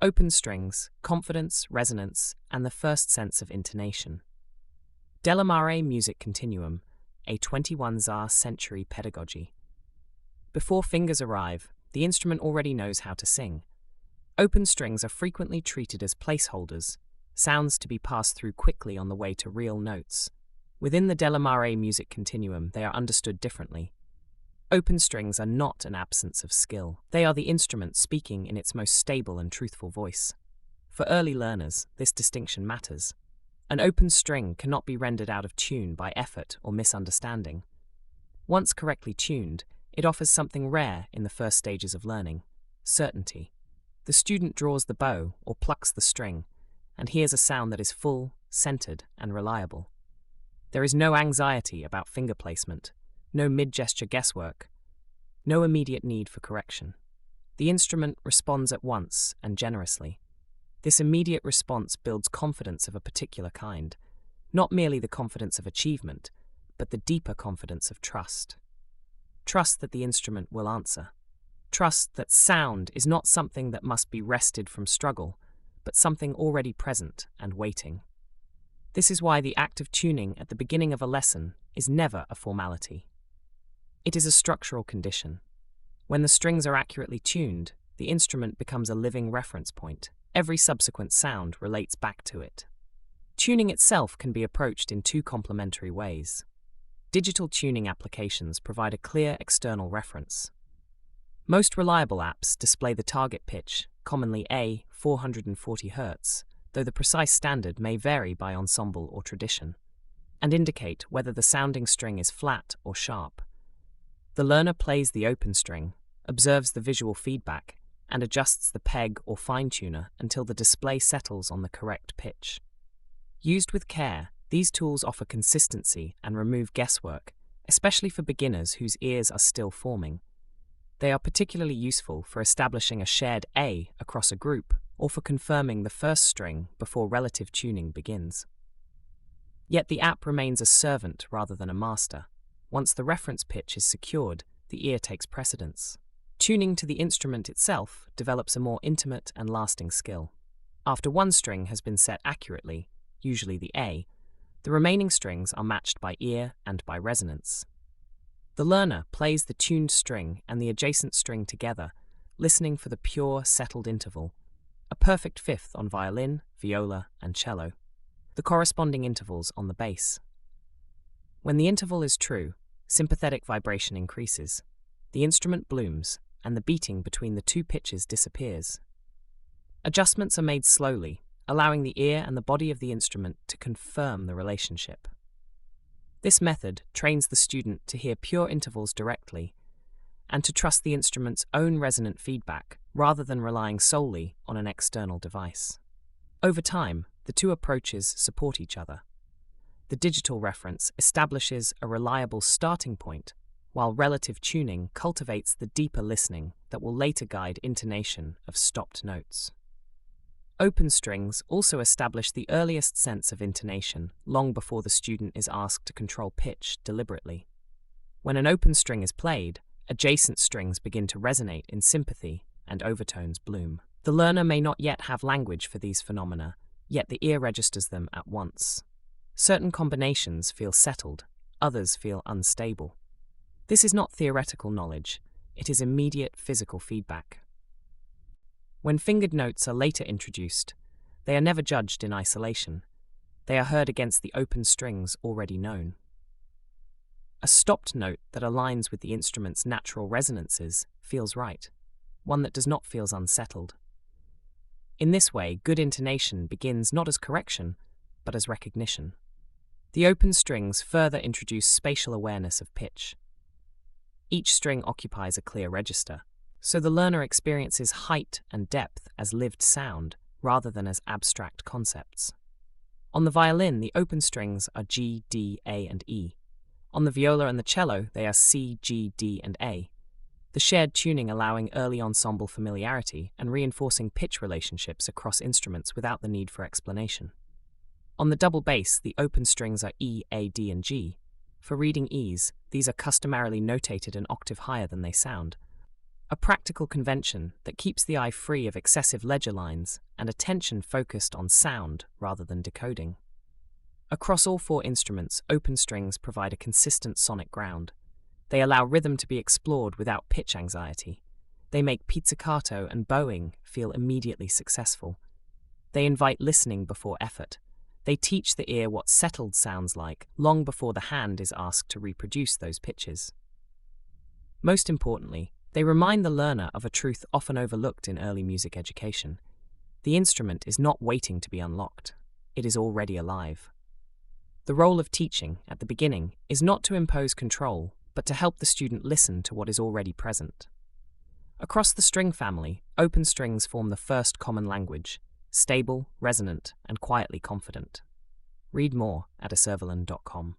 Open strings, confidence, resonance, and the first sense of intonation. Della Maré Music Continuum, a 21st century pedagogy. Before fingers arrive, the instrument already knows how to sing. Open strings are frequently treated as placeholders, sounds to be passed through quickly on the way to real notes. Within the Della Maré Music Continuum, they are understood differently. Open strings are not an absence of skill. They are the instrument speaking in its most stable and truthful voice. For early learners, this distinction matters. An open string cannot be rendered out of tune by effort or misunderstanding. Once correctly tuned, it offers something rare in the first stages of learning: certainty. The student draws the bow or plucks the string and hears a sound that is full, centered, and reliable. There is no anxiety about finger placement, no mid-gesture guesswork, no immediate need for correction. The instrument responds at once and generously. This immediate response builds confidence of a particular kind, not merely the confidence of achievement, but the deeper confidence of trust. Trust that the instrument will answer. Trust that sound is not something that must be wrested from struggle, but something already present and waiting. This is why the act of tuning at the beginning of a lesson is never a formality. It is a structural condition. When the strings are accurately tuned, the instrument becomes a living reference point. Every subsequent sound relates back to it. Tuning itself can be approached in two complementary ways. Digital tuning applications provide a clear external reference. Most reliable apps display the target pitch, commonly A, 440 Hz, though the precise standard may vary by ensemble or tradition, and indicate whether the sounding string is flat or sharp. The learner plays the open string, observes the visual feedback, and adjusts the peg or fine-tuner until the display settles on the correct pitch. Used with care, these tools offer consistency and remove guesswork, especially for beginners whose ears are still forming. They are particularly useful for establishing a shared A across a group or for confirming the first string before relative tuning begins. Yet the app remains a servant rather than a master. Once the reference pitch is secured, the ear takes precedence. Tuning to the instrument itself develops a more intimate and lasting skill. After one string has been set accurately, usually the A, the remaining strings are matched by ear and by resonance. The learner plays the tuned string and the adjacent string together, listening for the pure, settled interval, a perfect fifth on violin, viola, and cello, the corresponding intervals on the bass. When the interval is true, sympathetic vibration increases, the instrument blooms, and the beating between the two pitches disappears. Adjustments are made slowly, allowing the ear and the body of the instrument to confirm the relationship. This method trains the student to hear pure intervals directly and to trust the instrument's own resonant feedback rather than relying solely on an external device. Over time, the two approaches support each other. The digital reference establishes a reliable starting point, while relative tuning cultivates the deeper listening that will later guide intonation of stopped notes. Open strings also establish the earliest sense of intonation long before the student is asked to control pitch deliberately. When an open string is played, adjacent strings begin to resonate in sympathy and overtones bloom. The learner may not yet have language for these phenomena, yet the ear registers them at once. Certain combinations feel settled, others feel unstable. This is not theoretical knowledge, it is immediate physical feedback. When fingered notes are later introduced, they are never judged in isolation. They are heard against the open strings already known. A stopped note that aligns with the instrument's natural resonances feels right, one that does not feel unsettled. In this way, good intonation begins not as correction, but as recognition. The open strings further introduce spatial awareness of pitch. Each string occupies a clear register, so the learner experiences height and depth as lived sound rather than as abstract concepts. On the violin, the open strings are G, D, A, and E. On the viola and the cello, they are C, G, D, and A. The shared tuning allowing early ensemble familiarity and reinforcing pitch relationships across instruments without the need for explanation. On the double bass, the open strings are E, A, D, and G. For reading ease, these are customarily notated an octave higher than they sound. a practical convention that keeps the eye free of excessive ledger lines and attention focused on sound rather than decoding. Across all four instruments, open strings provide a consistent sonic ground. They allow rhythm to be explored without pitch anxiety. They make pizzicato and bowing feel immediately successful. They invite listening before effort. They teach the ear what settled sounds like long before the hand is asked to reproduce those pitches. Most importantly, they remind the learner of a truth often overlooked in early music education. The instrument is not waiting to be unlocked. It is already alive. The role of teaching, at the beginning, is not to impose control, but to help the student listen to what is already present. Across the string family, open strings form the first common language, stable, resonant, and quietly confident. Read more at iServalan.com.